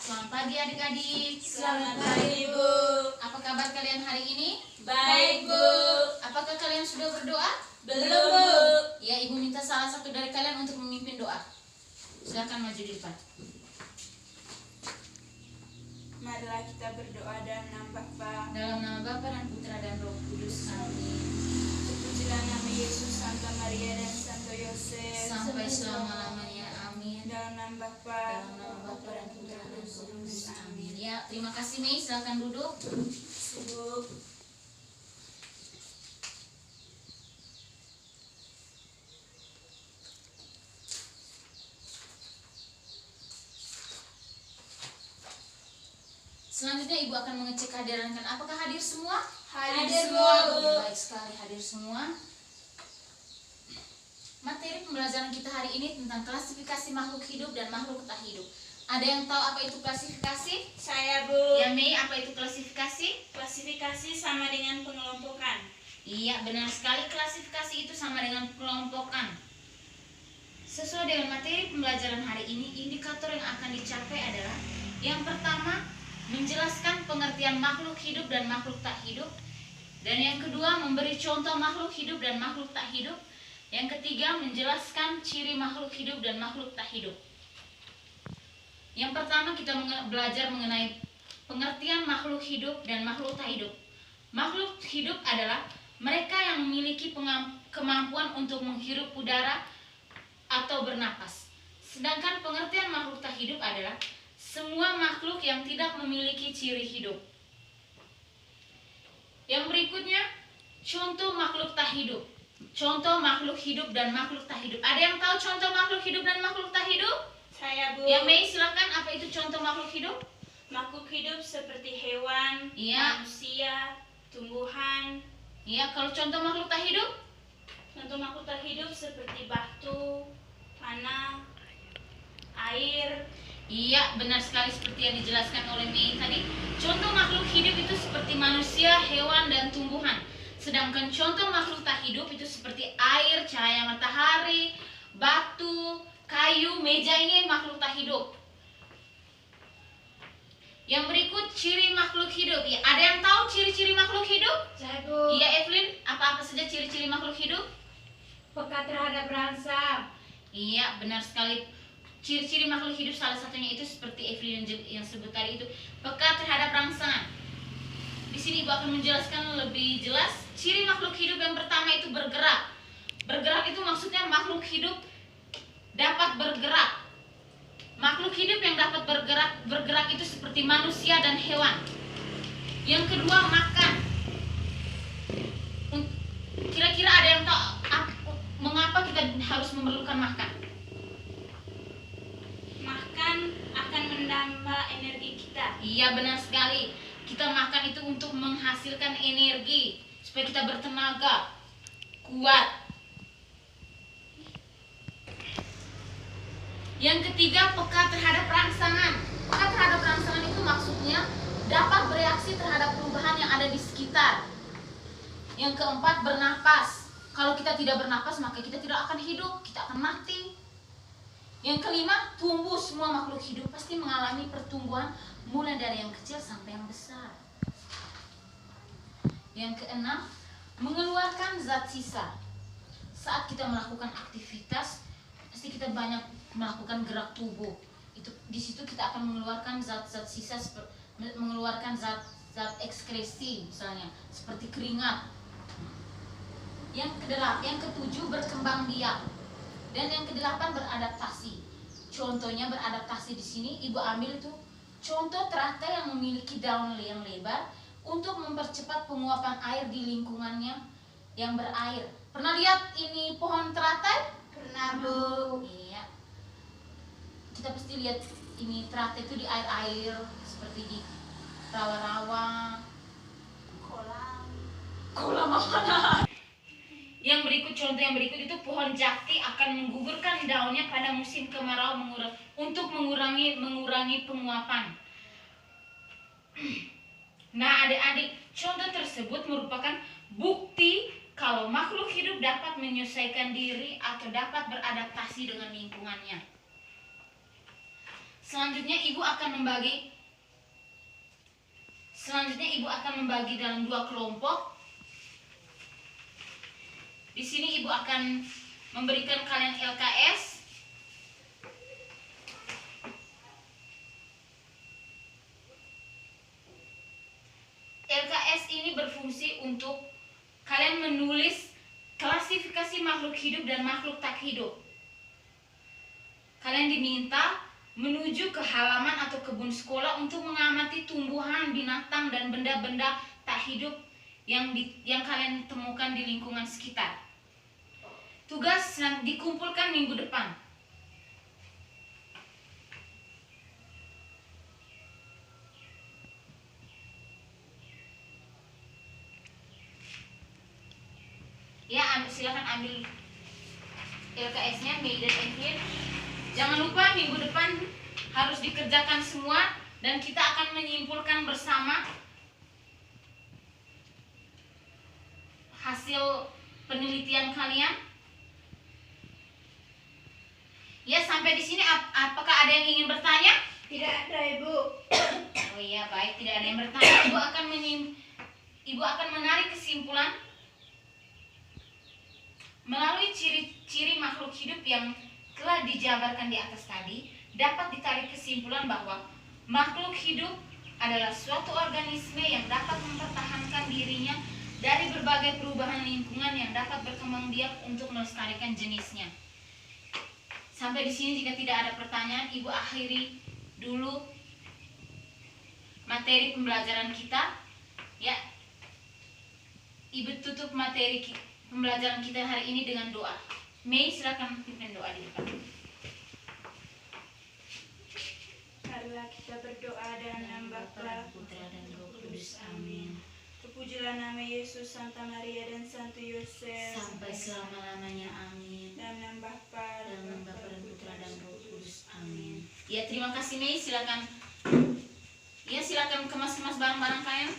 Selamat pagi adik-adik. Selamat pagi, Bu. Apa kabar kalian hari ini? Baik, Bu. Apakah kalian sudah berdoa? Belum, Bu. Ya, Ibu minta salah satu dari kalian untuk memimpin doa. Silakan maju di depan. Marilah kita berdoa dalam nama Bapa, Dalam nama Bapa dan Putra dan Roh Kudus. Amin. terpujilah nama Yesus, Santa Maria dan Santo Yosef, Sampai selama-lamanya. Amin. dalam nama Bapa, Dalam nama Bapa dan Putra dan Roh Kudus. Amin. Ya, terima kasih Mei. Silakan duduk. Bu. Selanjutnya Ibu akan mengecek kehadiran kalian. Apakah hadir semua? Hadir semua, Bu. Baik sekali, hadir semua. Materi pembelajaran kita hari ini tentang klasifikasi makhluk hidup dan makhluk tak hidup. Ada yang tahu apa itu klasifikasi? Saya, Bu. Ya Mei, apa itu klasifikasi? Klasifikasi sama dengan pengelompokan. Iya, benar sekali, klasifikasi itu sama dengan pengelompokan. Sesuai dengan materi pembelajaran hari ini, indikator yang akan dicapai adalah yang pertama, menjelaskan pengertian makhluk hidup dan makhluk tak hidup. Dan yang kedua, memberi contoh makhluk hidup dan makhluk tak hidup. Yang ketiga, menjelaskan ciri makhluk hidup dan makhluk tak hidup. Yang pertama, kita belajar mengenai pengertian makhluk hidup dan makhluk tak hidup. Makhluk hidup adalah mereka yang memiliki kemampuan untuk menghirup udara atau bernapas. Sedangkan pengertian makhluk tak hidup adalah semua makhluk yang tidak memiliki ciri hidup. Yang berikutnya, contoh makhluk tak hidup. Contoh makhluk hidup dan makhluk tak hidup. Ada yang tahu contoh makhluk hidup dan makhluk tak hidup? Saya, Bu. Ya Mei, silakan. Apa itu contoh makhluk hidup? Makhluk hidup seperti hewan, Iya. manusia, tumbuhan. Ya, kalau contoh makhluk tak hidup? Contoh makhluk tak hidup seperti batu, tanah, air. Iya, benar sekali seperti yang dijelaskan oleh Mei tadi. Contoh makhluk hidup itu seperti manusia, hewan, dan tumbuhan. Sedangkan contoh makhluk tak hidup itu seperti air, cahaya matahari, batu, kayu, meja, ini makhluk tak hidup. Yang berikut ciri makhluk hidup. Ya, ada yang tahu ciri-ciri makhluk hidup? Saya, Bu. Iya, Evelyn, apa-apa saja ciri-ciri makhluk hidup? Peka terhadap rangsang. Iya, benar sekali. Ciri-ciri makhluk hidup salah satunya itu seperti Evelyn yang sebut tadi itu, peka terhadap rangsangan. Di sini Ibu akan menjelaskan lebih jelas. Ciri makhluk hidup yang pertama itu bergerak. Bergerak itu maksudnya makhluk hidup dapat bergerak. Makhluk hidup yang dapat bergerak itu seperti manusia dan hewan. Yang kedua, makan. Kira-kira ada yang tahu mengapa kita harus memerlukan makan? Makan akan menambah energi kita. Iya, benar sekali. Kita makan itu untuk menghasilkan energi supaya kita bertenaga, kuat. Yang ketiga, peka terhadap rangsangan. Peka terhadap rangsangan itu maksudnya dapat bereaksi terhadap perubahan yang ada di sekitar. Yang keempat, bernapas. Kalau kita tidak bernapas, maka kita tidak akan hidup, kita akan mati. Yang kelima, tumbuh. Semua makhluk hidup pasti mengalami pertumbuhan mulai dari yang kecil sampai yang besar. Yang keenam, mengeluarkan zat sisa. Saat kita melakukan aktivitas, pasti kita banyak melakukan gerak tubuh. Itu di situ kita akan mengeluarkan zat-zat sisa, mengeluarkan zat ekskresi misalnya seperti keringat. Yang ketujuh, berkembang biak. Dan yang kedelapan, beradaptasi. Contohnya beradaptasi di sini Ibu ambil itu contoh teratai yang memiliki daun yang lebar untuk mempercepat penguapan air di lingkungannya yang berair. Pernah lihat ini pohon teratai? Pernah, Bu. Iya. Kita pasti lihat ini teratai itu di air-air seperti di rawa-rawa. Kolam apa? Yang berikut, contoh yang berikut itu pohon jakti akan menggugurkan daunnya pada musim kemarau untuk mengurangi penguapan. Nah, adik-adik, contoh tersebut merupakan bukti kalau makhluk hidup dapat menyesuaikan diri atau dapat beradaptasi dengan lingkungannya. Selanjutnya ibu akan membagi dalam 2 kelompok. Di sini ibu akan memberikan kalian LKS. LKS ini berfungsi untuk kalian menulis klasifikasi makhluk hidup dan makhluk tak hidup. Kalian diminta menuju ke halaman atau kebun sekolah untuk mengamati tumbuhan, binatang, dan benda-benda tak hidup yang kalian temukan di lingkungan sekitar. Tugas dikumpulkan minggu depan. Ya, silakan ambil LKS-nya, Mei dan Edwin. Jangan lupa minggu depan harus dikerjakan semua dan kita akan menyimpulkan bersama hasil penelitian kalian. Ya, sampai di sini apakah ada yang ingin bertanya? Tidak ada, Ibu. Oh iya, baik, tidak ada yang bertanya. Ibu akan menarik kesimpulan melalui ciri-ciri makhluk hidup yang telah dijabarkan di atas tadi. Dapat ditarik kesimpulan bahwa makhluk hidup adalah suatu organisme yang dapat mempertahankan dirinya dari berbagai perubahan lingkungan yang dapat berkembang biak untuk melestarikan jenisnya. Sampai di sini jika tidak ada pertanyaan, Ibu akhiri dulu materi pembelajaran kita. Ya, Ibu tutup materi pembelajaran kita hari ini dengan doa. Mei, silakan pimpin doa di depan. Marilah kita berdoa dalam nama Bapa, Putra dan Roh Kudus. Amin. Terpujilah nama Yesus, Santa Maria dan Santo Yosef. Sampai selama-lamanya. Amin. Dalam nama Bapa, Dalam nama Bapa dan Putra dan Roh Kudus. Amin. Ya, terima kasih Mei. Silakan. Ya, silakan kemas-kemas barang-barang kalian.